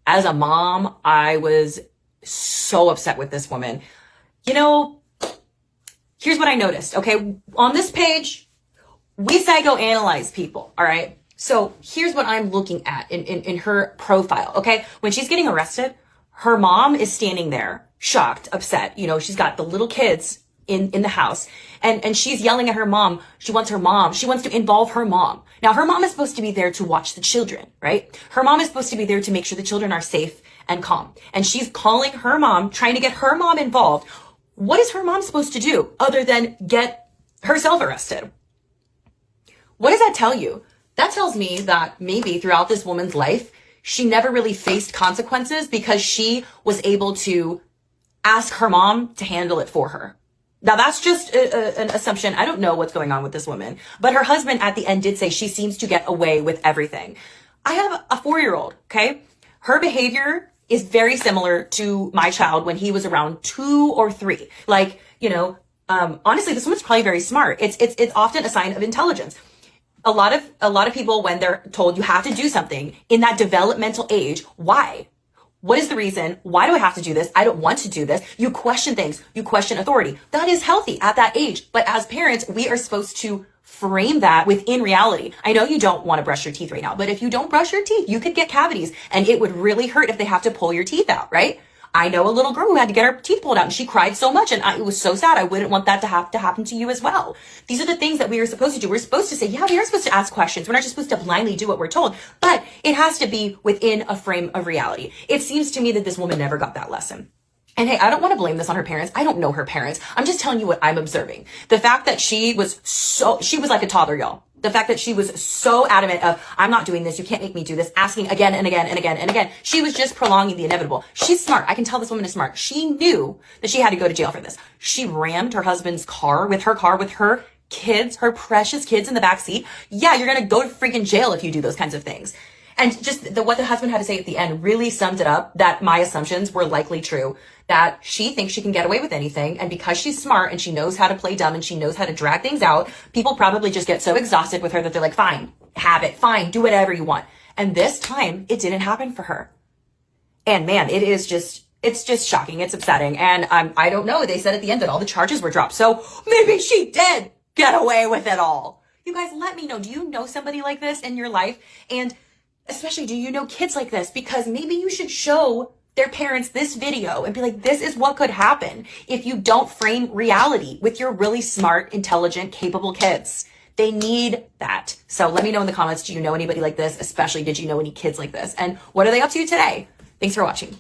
As a mom, I was so upset with this woman. You know, here's what I noticed, okay? On this page, we psychoanalyze people, all right? So here's what I'm looking at in her profile, okay? When she's getting arrested, her mom is standing there, shocked, upset. You know, she's got the little kids in the house, and she's yelling at her mom. She wants to involve her mom. Now, her mom is supposed to be there to watch the children, right? Her mom is supposed to be there to make sure the children are safe and calm. And she's calling her mom, trying to get her mom involved. What is her mom supposed to do other than get herself arrested? What does that tell you? That tells me that maybe throughout this woman's life, she never really faced consequences because she was able to ask her mom to handle it for her. Now, that's just an assumption. I don't know what's going on with this woman, but her husband at the end did say she seems to get away with everything. I have a 4-year-old, okay? Her behavior is very similar to my child when he was around 2 or 3. Like, you know, honestly, this woman's probably very smart. It's often a sign of intelligence. A lot of people, when they're told you have to do something in that developmental age, why? What is the reason? Why do I have to do this? I don't want to do this. You question things. You question authority. That is healthy at that age. But as parents, we are supposed to frame that within reality. I know you don't want to brush your teeth right now, but if you don't brush your teeth, you could get cavities, and it would really hurt if they have to pull your teeth out, right? I know a little girl who had to get her teeth pulled out, and she cried so much, and it was so sad. I wouldn't want that to have to happen to you as well. These are the things that we are supposed to do. We're supposed to say, yeah, we are supposed to ask questions. We're not just supposed to blindly do what we're told, but it has to be within a frame of reality. It seems to me that this woman never got that lesson. And hey, I don't want to blame this on her parents. I don't know her parents. I'm just telling you what I'm observing. The fact that she was like a toddler, y'all. The fact that she was so adamant of, I'm not doing this, you can't make me do this, asking again and again and again and again. She was just prolonging the inevitable. She's smart. I can tell this woman is smart. She knew that she had to go to jail for this. She rammed her husband's car with her kids, her precious kids in the back seat. Yeah, you're going to go to freaking jail if you do those kinds of things. And just what the husband had to say at the end really summed it up, that my assumptions were likely true, that she thinks she can get away with anything. And because she's smart and she knows how to play dumb and she knows how to drag things out, people probably just get so exhausted with her that they're like, fine, have it, fine, do whatever you want. And this time it didn't happen for her. And man, it's just shocking. It's upsetting. And I don't know. They said at the end that all the charges were dropped. So maybe she did get away with it all. You guys, let me know. Do you know somebody like this in your life? And especially, do you know kids like this? Because maybe you should show their parents this video and be like, this is what could happen if you don't frame reality with your really smart, intelligent, capable kids. They need that. So let me know in the comments, do you know anybody like this? Especially, did you know any kids like this? And what are they up to today? Thanks for watching.